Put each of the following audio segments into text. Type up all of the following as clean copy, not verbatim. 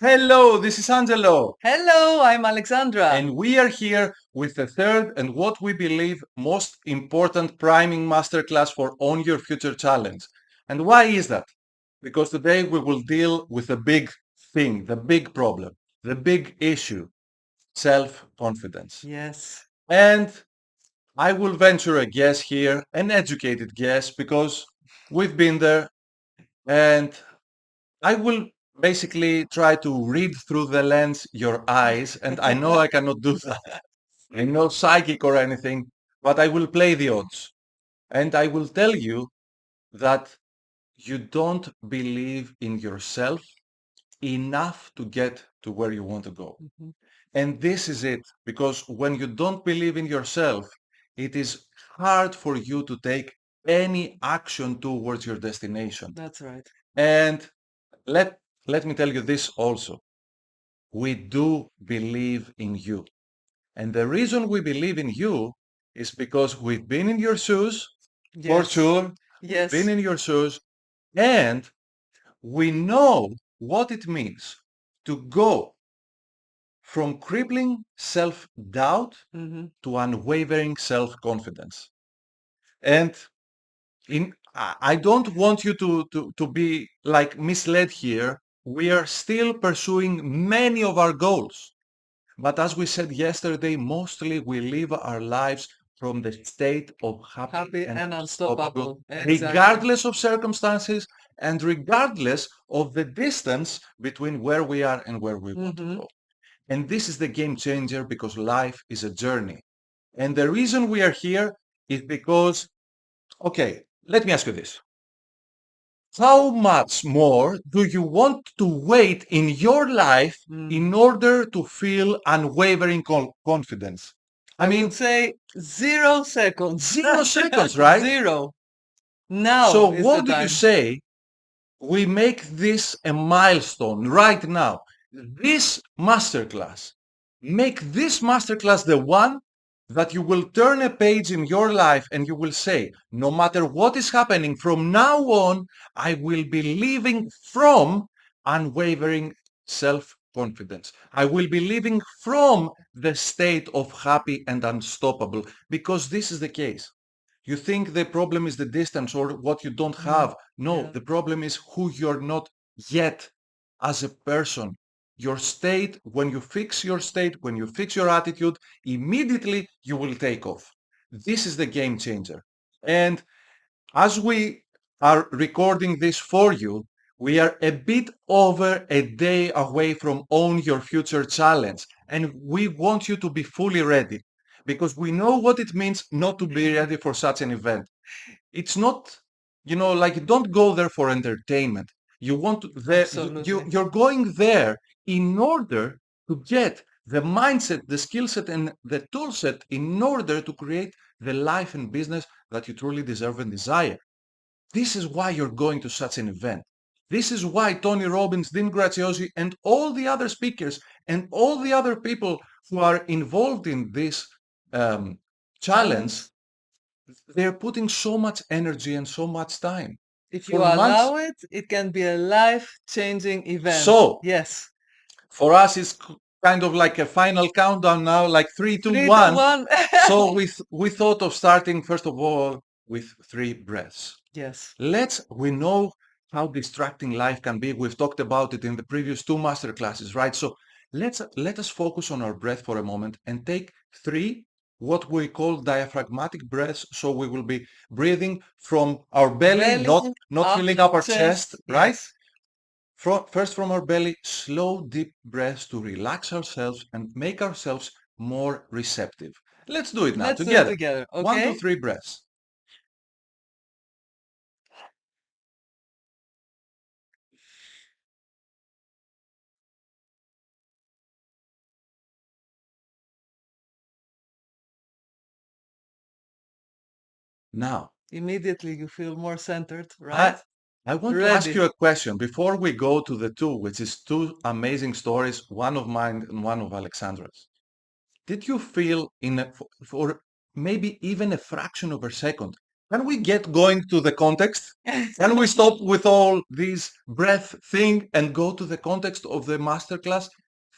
Hello, this is Angelo, Hello, I'm Alexandra. and we are here with the third and what we believe most important priming masterclass for Own Your Future challenge. And why is that? Because today we will deal with the big thing, the big problem, the big issue, self-confidence. Yes. And I will venture a guess here, an educated guess, because we've been there, and I will basically try to read through the lens your eyes, and I know I cannot do that. I'm not psychic or anything, but I will play the odds. And I will tell you that you don't believe in yourself enough to get to where you want to go. Mhm. And this is it, because when you don't believe in yourself, it is hard for you to take any action towards your destination. That's right. And let let me tell you this also. We do believe in you. And the reason we believe in you is because we've been in your shoes, for Yes. sure, we've been Yes. in your shoes, and we know what it means to go from crippling self-doubt hmm to unwavering self-confidence. And I don't want you to be like misled here. We are still pursuing many of our goals. But as we said yesterday, mostly we live our lives from the state of happy Happy and and unstoppable, unstoppable. Exactly. regardless of circumstances and regardless of the distance between where we are and where we want to hmm go. And this is the game changer because life is a journey. And the reason we are here is because, okay, let me ask you this. How much more do you want to wait in your life Mm. in order to feel unwavering confidence? I I would mean, say 0 seconds. 0 seconds, right? Zero. So Now is the what do you time. say we make this a milestone right now? This masterclass. Make this masterclass the one that you will turn a page in your life and you will say, no matter what is happening from now on, I will be living from unwavering self-confidence. I will be living from the state of happy and unstoppable because this is the case. You think the problem is the distance or what you don't Mm. have. No, Yeah. the problem is who you're not yet as a person. Your state, when you fix your state, when you fix your attitude, immediately you will take off. This is the game changer. And as we are recording this for you, we are a bit over a day away from Own Your Future Challenge. And we want you to be fully ready because we know what it means not to be ready for such an event. It's not, like don't go there for entertainment. You want to, Absolutely. you're going there in order to get the mindset, the skill set, and the tool set in order to create the life and business that you truly deserve and desire. This is why you're going to such an event. This is why Tony Robbins, Dean Graziosi, and all the other speakers and all the other people who are involved in this um, challenge, Challenge. they're putting so much energy and so much time If you for months. allow it, it can be a life-changing event. So Yes. for us, it's kind of like a final countdown now, like three, two, Three to one. one. So we thought of starting first of all with 3 breaths. Yes. We know how distracting life can be. We've talked about it in the previous 2 master classes, right? So let us focus on our breath for a moment and take 3 what we call diaphragmatic breaths. So we will be breathing from our belly, Belly not up, filling up our chest, chest. right? Yes. First from our belly, slow, deep breaths to relax ourselves and make ourselves more receptive. Let's do it now Let's do it together. together, One, two, okay? three breaths. Now, Immediately you feel more centered, I right? I want to ask Ready. you a question before we go to the two, which is two amazing stories, one of mine and one of Alexandra's. Did you feel for maybe even a fraction of a second Can we get going to the context? Can we stop with all this breath thing and go to the context of the masterclass?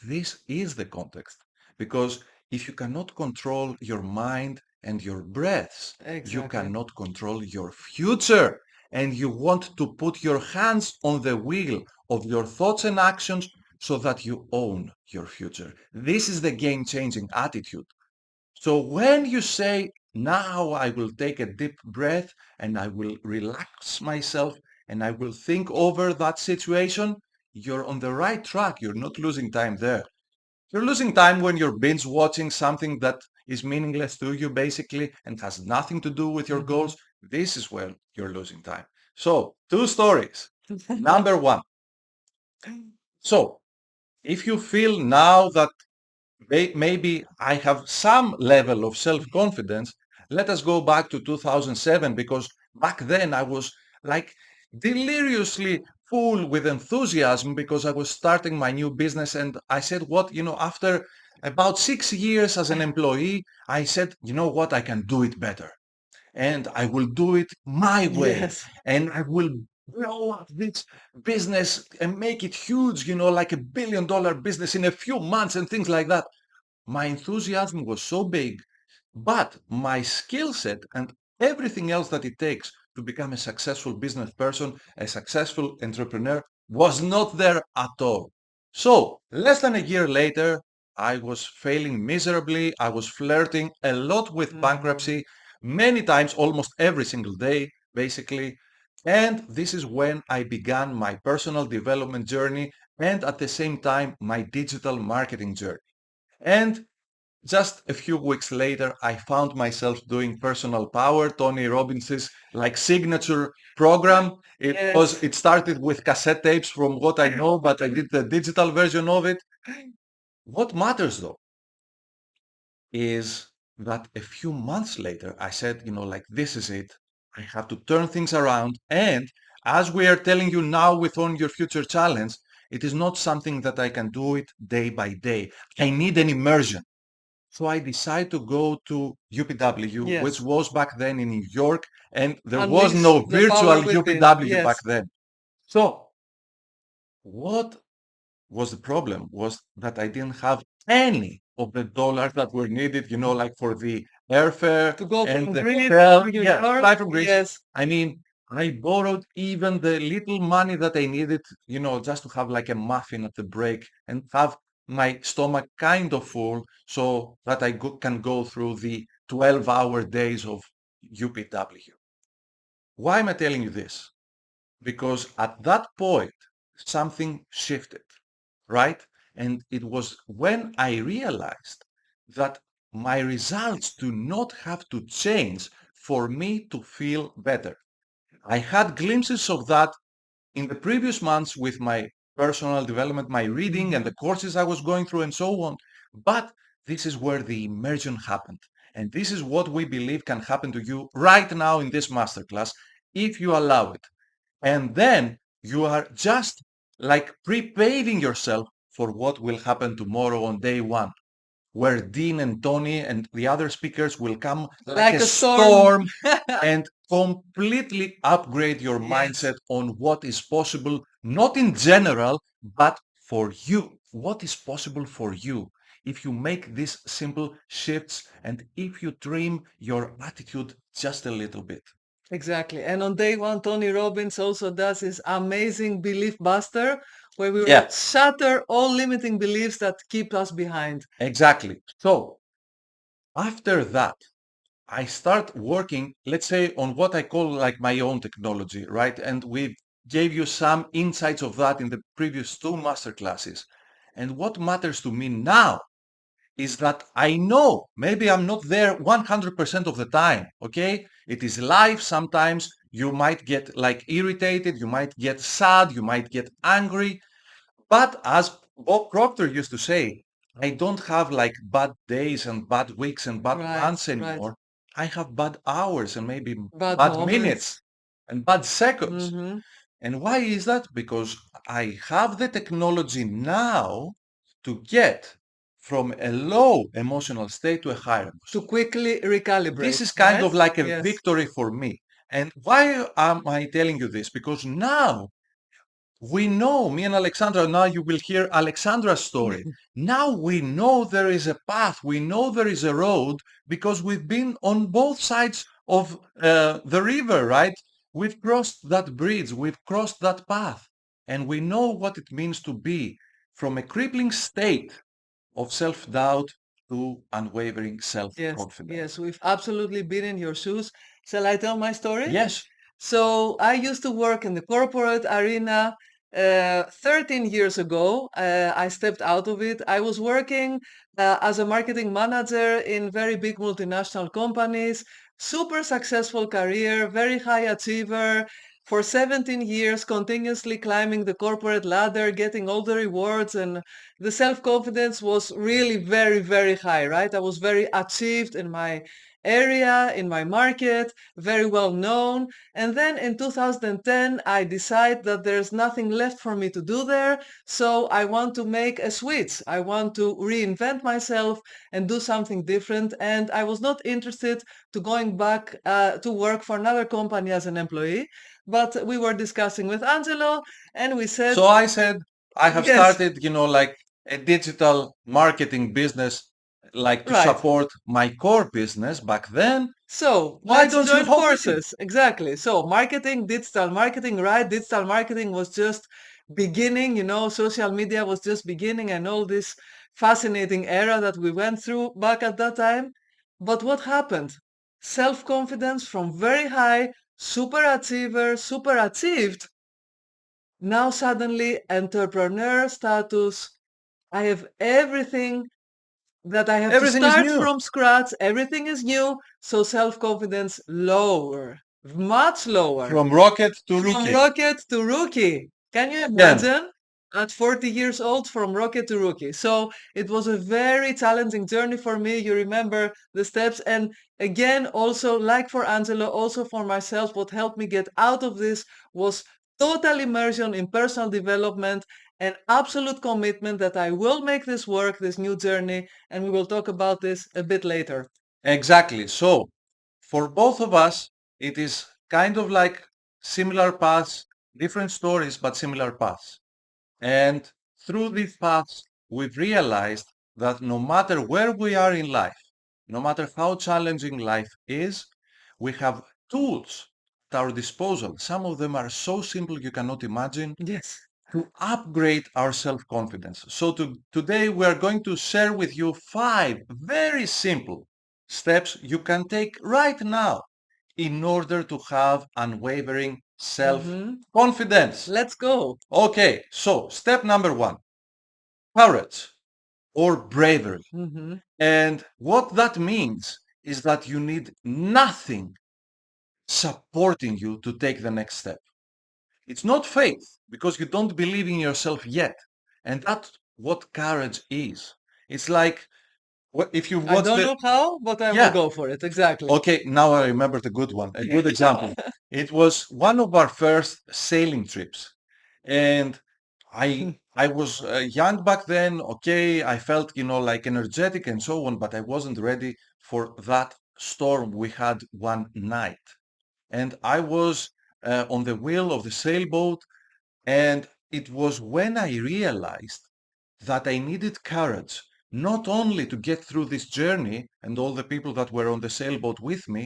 This is the context. Because if you cannot control your mind and your breaths, you Exactly. cannot control your future. And you want to put your hands on the wheel of your thoughts and actions so that you own your future. This is the game-changing attitude. So when you say, now I will take a deep breath and I will relax myself and I will think over that situation, you're on the right track. You're not losing time there. You're losing time when you're binge watching something that is meaningless to you basically and has nothing to do with your goals. This is where you're losing time. So, two stories. Number one. So, if you feel now that maybe I have some level of self-confidence. Let us go back to 2007 because back then I was like deliriously full with enthusiasm because I was starting my new business and I said, after about 6 years as an employee, I said, you know what, I can do it better and I will do it my way Yes. and I will blow up this business and make it huge, like $1 billion business in a few months and things like that. My enthusiasm was so big, but my skill set and everything else that it takes to become a successful business person, a successful entrepreneur, was not there at all. So, less than a year later, I was failing miserably. I was flirting a lot with bankruptcy, many times, almost every single day, basically. And this is when I began my personal development journey and at the same time, my digital marketing journey. And just a few weeks later, I found myself doing Personal Power, Tony Robbins's like signature program. Yes. It started with cassette tapes from what I know, but I did the digital version of it. What matters though is that a few months later, I said, this is it. I have to turn things around. And as we are telling you now with On Your Future Challenge, it is not something that I can do it day by day. I need an immersion. So I decided to go to UPW, which Yes. was back then in New York, and there was Unleash no the power virtual within. UPW back Yes. then. So what was the problem was that I didn't have any of the dollars that were needed, like for the airfare To go and from the Greece hotel. to New Yeah, York. fly from Greece. Yes. I mean, I borrowed even the little money that I needed, just to have like a muffin at the break and have my stomach kind of full so that can go through the 12-hour days of UPW. Why am I telling you this? Because at that point, something shifted, right? And it was when I realized that my results do not have to change for me to feel better. I had glimpses of that in the previous months with my personal development, my reading and the courses I was going through and so on. But this is where the immersion happened. And this is what we believe can happen to you right now in this masterclass if you allow it. And then you are just like pre-paving yourself for what will happen tomorrow on day one, where Dean and Tony and the other speakers will come like Like a a storm. storm and completely upgrade your Yes. mindset on what is possible, not in general, but for you. What is possible for you if you make these simple shifts and if you trim your attitude just a little bit. Exactly. And on day one, Tony Robbins also does his amazing belief buster, where we will Yeah, shatter all limiting beliefs that keep us behind. exactly. So after that, I start working, let's say, on what I call like my own technology, right? And we gave you some insights of that in the previous two masterclasses. And what matters to me now is that I know maybe I'm not there 100% of the time, okay? It is life. Sometimes you might get like irritated, you might get sad, you might get angry. But as Bob Proctor used to say, I don't have like bad days and bad weeks and bad Right, months right. anymore. I have bad hours and maybe Bad bad moments. minutes and bad seconds. Hmm. And why is that? Because I have the technology now to get from a low emotional state to a higher To emotional. quickly This recalibrate, is kind right? of like a Yes. victory for me. And why am I telling you this? Because now we know, me and Alexandra, now you will hear Alexandra's story. Now we know there is a path, we know there is a road because we've been on both sides of the river, right? We've crossed that bridge, we've crossed that path, and we know what it means to be from a crippling state of self-doubt to unwavering Yes, self-confidence. yes, we've absolutely been in your shoes. Shall I tell my story? Yes, So I used to work in the corporate arena 13 years ago. I stepped out of it. I was working as a marketing manager in very big multinational companies, super successful career, very high achiever. For 17 years, continuously climbing the corporate ladder, getting all the rewards, and the self-confidence was really very, very high, right? I was very achieved in my area, in my market, very well known. And then in 2010, I decide that there's nothing left for me to do there. So I want to make a switch. I want to reinvent myself and do something different. And I was not interested to going back to work for another company as an employee. But we were discussing with Angelo and we said, so I said, I have yes, started, like a digital marketing business, like to right. support my core business back then. So Why let's don't you join hop in? forces. Exactly. So marketing, digital marketing, right? Digital marketing was just beginning, social media was just beginning and all this fascinating era that we went through back at that time. But what happened? Self-confidence from very high, super achiever, super achieved. Now suddenly entrepreneur status. I have everything that I have to Everything is start new. from scratch. Everything is new. So self-confidence lower, much lower, From rocket to from rookie. rocket to rookie. Can you Again, imagine? At 40 years old, from rocket to rookie. So it was a very challenging journey for me. You remember the steps. And again, also like for Angelo, also for myself, what helped me get out of this was total immersion in personal development and absolute commitment that I will make this work, this new journey. And we will talk about this a bit later. exactly. So for both of us, it is kind of like similar paths, different stories, but similar paths. And through these paths, we've realized that no matter where we are in life, no matter how challenging life is, we have tools at our disposal. Some of them are so simple you cannot imagine Yes. to upgrade our self-confidence. So today we are going to share with you 5 very simple steps you can take right now in order to have unwavering Hmm. self-confidence. Let's go. Okay, so step number 1, courage or bravery. Hmm. And what that means is that you need nothing supporting you to take the next step. It's not faith because you don't believe in yourself yet. And that's what courage is. It's like if you I watch don't the, know how, but I will yeah, go for it. Exactly. okay, now I remember the good one, a good example. It was one of our first sailing trips. And I was young back then, okay, I felt, like energetic and so on, but I wasn't ready for that storm we had one night. And I was on the wheel of the sailboat, and it was when I realized that I needed courage, not only to get through this journey and all the people that were on the sailboat with me,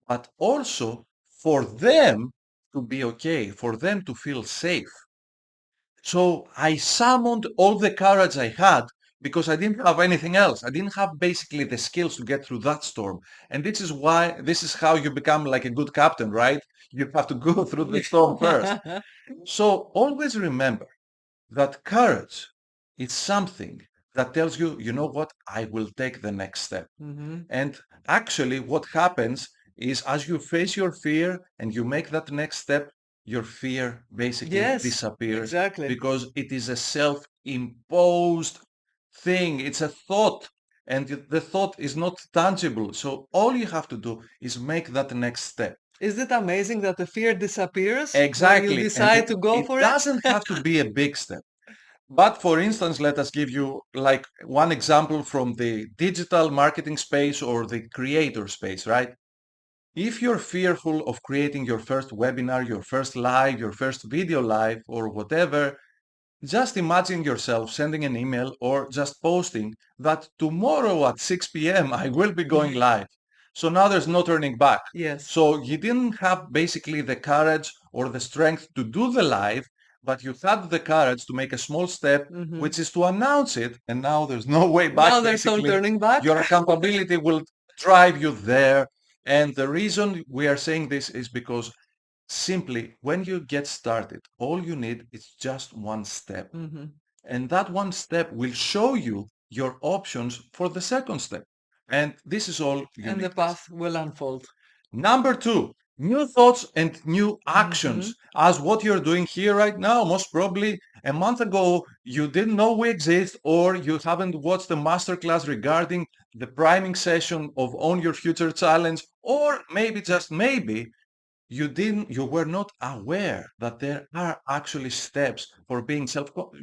but also for them to be okay, for them to feel safe. So I summoned all the courage I had because I didn't have anything else. I didn't have basically the skills to get through that storm. And this is how you become like a good captain, right? You have to go through the storm first. So always remember that courage is something that tells you, you know what, I will take the next step. Hmm. And actually, what happens is as you face your fear and you make that next step, your fear basically Yes, disappears exactly. because it is a self-imposed thing. It's a thought, and the thought is not tangible. So all you have to do is make that next step. Is it amazing that the fear disappears when you Exactly. And decide to go it for it? doesn't have to be a big step. But for instance, let us give you like one example from the digital marketing space or the creator space, right? If you're fearful of creating your first webinar, your first live, your first video live, or whatever, just imagine yourself sending an email or just posting that tomorrow at 6 p.m. I will be going live. So now there's no turning back. Yes. So you didn't have basically the courage or the strength to do the live, but you had the courage to make a small step, Hmm. which is to announce it. And now there's no way back, Now there's no basically. turning back. Your accountability will drive you there. And the reason we are saying this is because simply, when you get started, all you need is just one step. Hmm. And that one step will show you your options for the second step. And this is all you And the need. path will unfold. Number two, new thoughts and new Hmm. actions. As what you're doing here right now, most probably a month ago, you didn't know we exist, or you haven't watched the masterclass regarding the priming session of Own Your Future Challenge, or maybe, just maybe, you were not aware that there are actually steps for being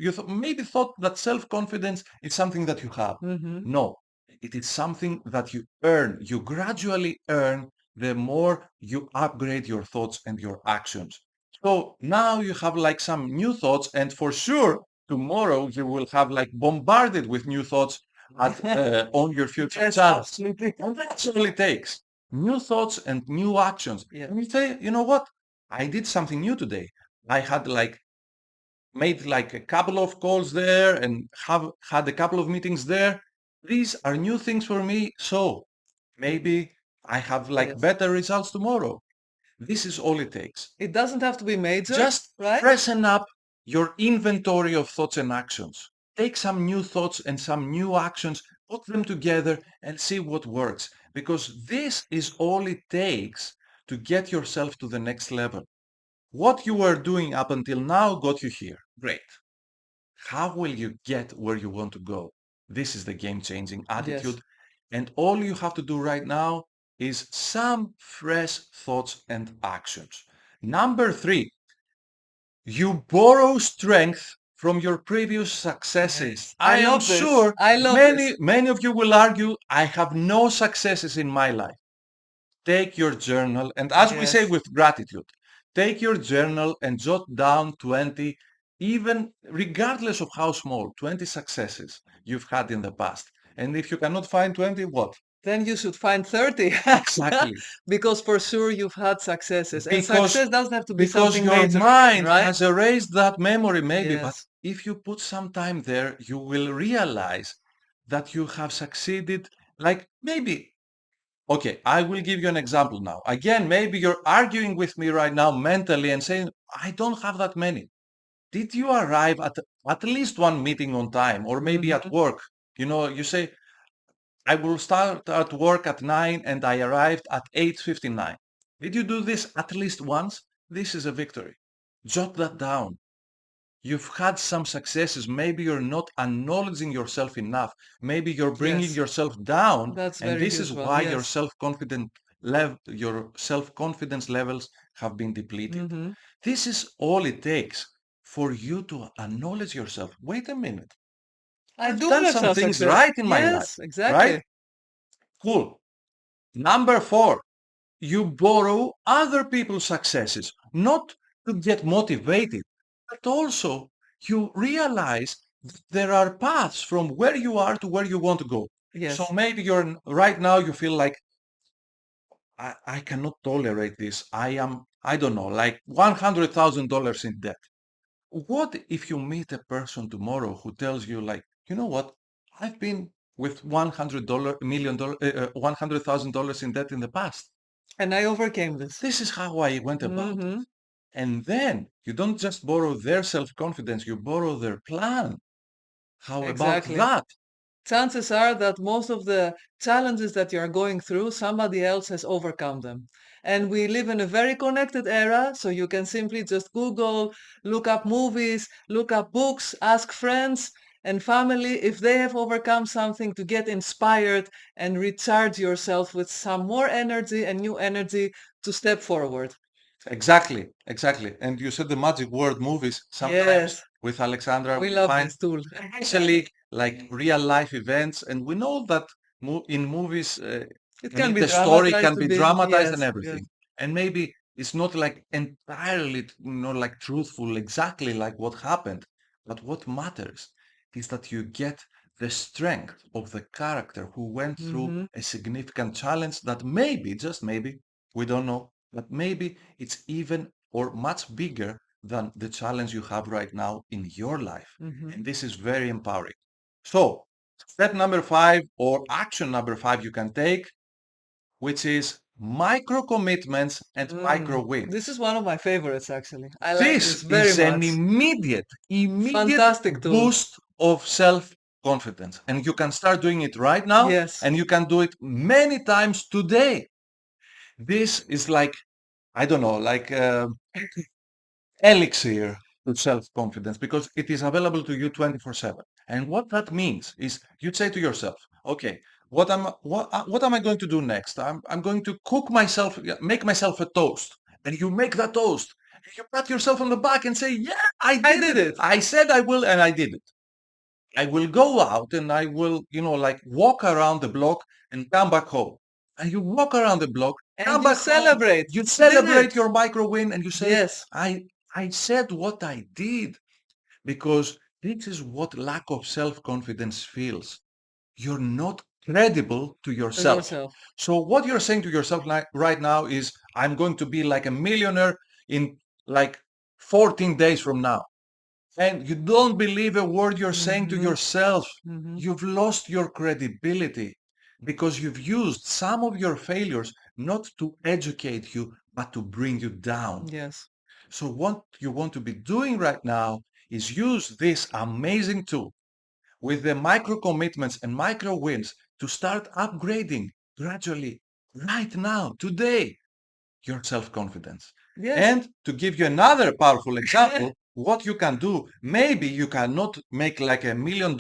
you maybe thought that self-confidence is something that you have. Hmm. No, it is something that you earn. You gradually earn the more you upgrade your thoughts and your actions. So now you have like some new thoughts, and for sure tomorrow you will have like bombarded with new thoughts at on your future Yes, challenge. absolutely. And that's all it takes. New thoughts and new actions. Yeah. And you say, you know what? I did something new today. I had like made like a couple of calls there and have had a couple of meetings there. These are new things for me. So maybe I have like Yes. better results tomorrow. This is all it takes. It doesn't have to be major, Just right? freshen up your inventory of thoughts and actions. Take some new thoughts and some new actions, put them together and see what works. Because this is all it takes to get yourself to the next level. What you were doing up until now got you here. Great. How will you get where you want to go? This is the game-changing Yes. attitude. And all you have to do right now is some fresh thoughts and actions. Number three, you borrow strength from your previous successes. Yes. I I am love this. sure I love this. many of you will argue, I have no successes in my life. Take your journal, and as we say Yes. with gratitude, take your journal and jot down 20, even regardless of how small, 20 successes you've had in the past. And if you cannot find 20, what? Then you should find 30 Exactly. because for sure you've had successes. And Because success doesn't have to be because something your major, mind right? has erased that memory maybe, but Yes. if you put some time there, you will realize that you have succeeded. Like maybe, okay, I will give you an example now. Again, maybe you're arguing with me right now mentally and saying, I don't have that many. Did you arrive at least one meeting on time, or maybe at Hmm. work? You know, you say, I will start at work at 9 and I arrived at 8:59. Did you do this at least once? This is a victory. Jot that down. You've had some successes. Maybe you're not acknowledging yourself enough. Maybe you're bringing Yes. yourself down, That's and very this is usual. why Yes. your self-confidence levels have been depleted. Hmm. This is all it takes for you to acknowledge yourself. Wait a minute. I I've do done have some some things success. right in my life, Yes, right? exactly. Cool. Number four, you borrow other people's successes, not to get motivated, but also you realize that there are paths from where you are to where you want to go. So Yes. maybe right now you feel like, I cannot tolerate this. I don't know, like $100,000 in debt. What if you meet a person tomorrow who tells you like, you know what? I've been with $100,000 in debt in the past. And I overcame this. This is how I went about it. Hmm. And then you don't just borrow their self-confidence, you borrow their plan. How about Exactly. that? Chances are that most of the challenges that you're going through, somebody else has overcome them. And we live in a very connected era, so you can simply just Google, look up movies, look up books, ask friends and family if they have overcome something to get inspired and recharge yourself with some more energy and new energy to step forward. Exactly, exactly. And you said the magic word movies. Sometimes Yes, with Alexandra, we we love find this tool. actually like real life events. And we know that in movies, It And can be the story can dramatized a be bit. dramatized and Yes, yes. everything. And maybe it's not like entirely, like truthful, exactly like what happened. But what matters is that you get the strength of the character who went through Mm-hmm. a significant challenge that maybe, just maybe, we don't know, but maybe it's even or much bigger than the challenge you have right now in your life. Mm-hmm. And this is very empowering. So, step number 5 or action number 5 you can take, which is micro commitments and micro This wins. is one of my favorites, actually. I like this This very is an much. immediate Fantastic tool. boost of self-confidence. And you can start doing it right now, Yes. and you can do it many times today. This is like, I don't know, like elixir to self-confidence because it is available to you 24/7. And what that means is you say to yourself, okay, what am I going to do next? I'm going to cook myself, make myself a toast. And you make that toast. And you pat yourself on the back and say, yeah, I I did did it. it. I said I will, and I did it. I will go out and I will, like walk around the block and come back home. And you walk around the block, And come you back home, celebrate. you You did celebrate it. your micro win and you say, Yes. I said what I did because this is what lack of self-confidence feels. You're not credible to To yourself. yourself. So what you're saying to yourself like right now is, I'm going to be like a millionaire in like 14 days from now. And you don't believe a word you're saying to Mm-hmm. yourself. Mm-hmm. You've lost your credibility because you've used some of your failures not to educate you, but to bring you down. Yes. So what you want to be doing right now is use this amazing tool with the micro commitments and micro wins to start upgrading gradually right now, today, your self-confidence. Yes. And to give you another powerful example, what you can do, maybe you cannot make like $1 million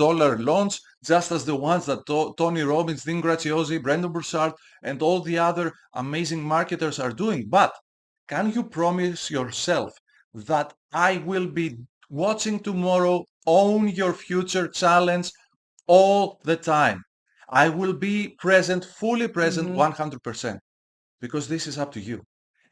launch just as the ones that Tony Robbins, Dean Graziosi, Brendon Burchard, and all the other amazing marketers are doing. But can you promise yourself that I will be watching tomorrow, own your future challenge all the time? I will be present, fully present, Mm-hmm. 100%, because this is up to you.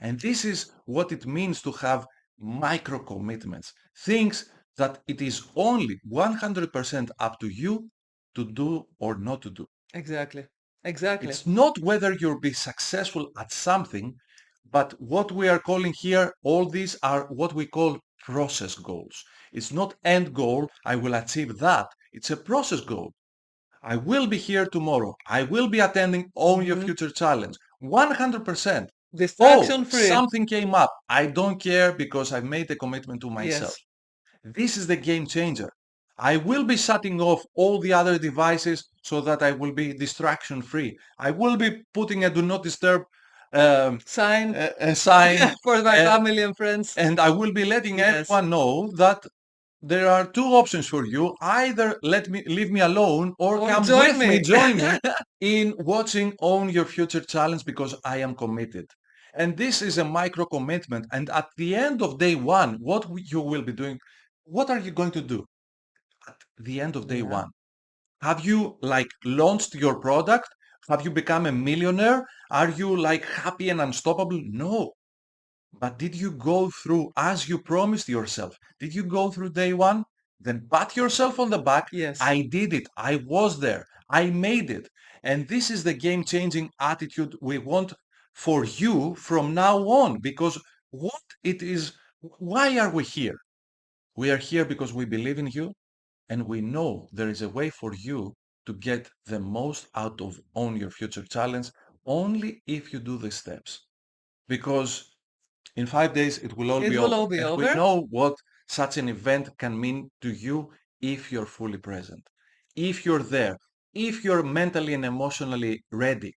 And this is what it means to have micro commitments, things that it is only 100% up to you to do or not to do. Exactly. Exactly. It's not whether you'll be successful at something, but what we are calling here, all these are what we call process goals. It's not end goal, I will achieve that. It's a process goal. I will be here tomorrow. I will be attending Own Your Mm-hmm. Future Challenge. 100%. Oh, Distraction free. something came up. I don't care because I made a commitment to myself. Yes. This is the game changer. I will be shutting off all the other devices so that I will be distraction free. I will be putting a do not disturb um, Sign a sign, for my uh, family and friends. and I will be letting Yes. everyone know that there are two options for you. Either leave me alone or Or come join with me, me. join me in watching Own Your Future Challenge because I am committed. And this is a micro commitment. And at the end of day one, you will be doing, what are you going to do at the end of day Yeah. one? Have you like launched your product? Have you become a millionaire? Are you like happy and unstoppable? No. But did you go through as you promised yourself? Did you go through day one? Then pat yourself on the back. Yes. I did it. I was there. I made it. And this is the game-changing attitude we want for you from now on. Because what it is, why are we here? We are here because we believe in you and we know there is a way for you to get the most out of Own Your Future Challenge only if you do the steps. Because in 5 days, it will all It be will over. all be And we over. know what such an event can mean to you if you're fully present, if you're there, if you're mentally and emotionally ready.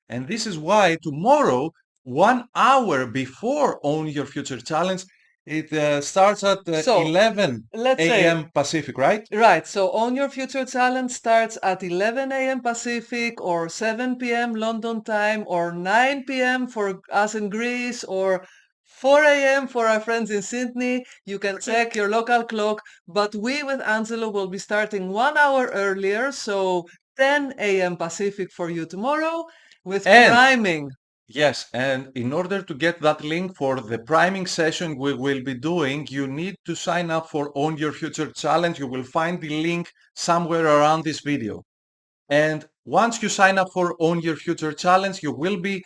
And this is why tomorrow, 1 hour before Own Your Future Challenge, it starts at So 11 let's say, a.m. Pacific, right? right. So Own Your Future Challenge starts at 11 a.m. Pacific or 7 p.m. London time or 9 p.m. for us in Greece or 4 a.m. for our friends in Sydney. You can check your local clock, but we with Angelo will be starting 1 hour earlier. So 10 a.m. Pacific for you tomorrow With And priming. yes, and in order to get that link for the priming session we will be doing, you need to sign up for Own Your Future Challenge. You will find the link somewhere around this video. And once you sign up for Own Your Future Challenge, you will be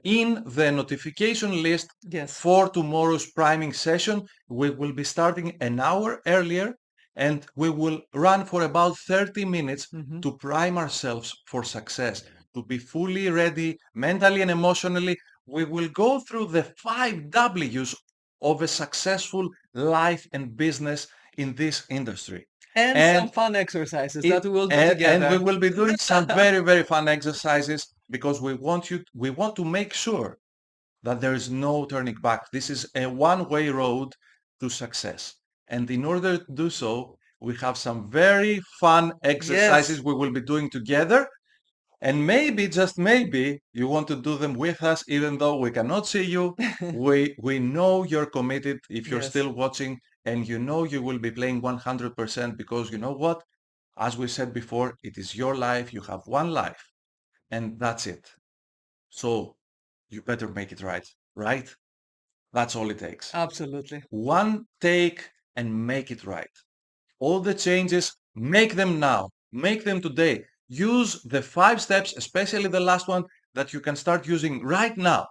in the notification list Yes. for tomorrow's priming session. We will be starting an hour earlier and we will run for about 30 minutes to prime ourselves for success, to be fully ready mentally and emotionally. We will go through the 5 W's of a successful life and business in this industry. And some fun exercises that we will do And we together. will be doing some very, very fun exercises because we want to make sure that there is no turning back. This is a one-way road to success. And in order to do so, we have some very fun exercises Yes. we will be doing together. And maybe, just maybe, you want to do them with us, even though we cannot see you. We know you're committed if you're Yes. still watching, and you know you will be playing 100% because you know what? As we said before, it is your life. You have one life, and that's it. So you better make it right, right? That's all it takes. Absolutely. One take and make it right. All the changes, make them now. Make them today. Use the 5 steps, especially the last one, that you can start using right now.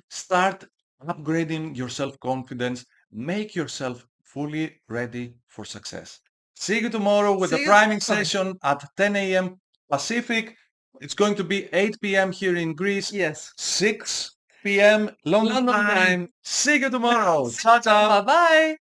Start upgrading your self-confidence. Make yourself fully ready for success. See you tomorrow with the See you priming tomorrow. session at 10 a.m. Pacific. It's going to be 8 p.m. here in Greece. Yes. 6 p.m. London London time. time. See you tomorrow. Ciao, ciao. Bye-bye.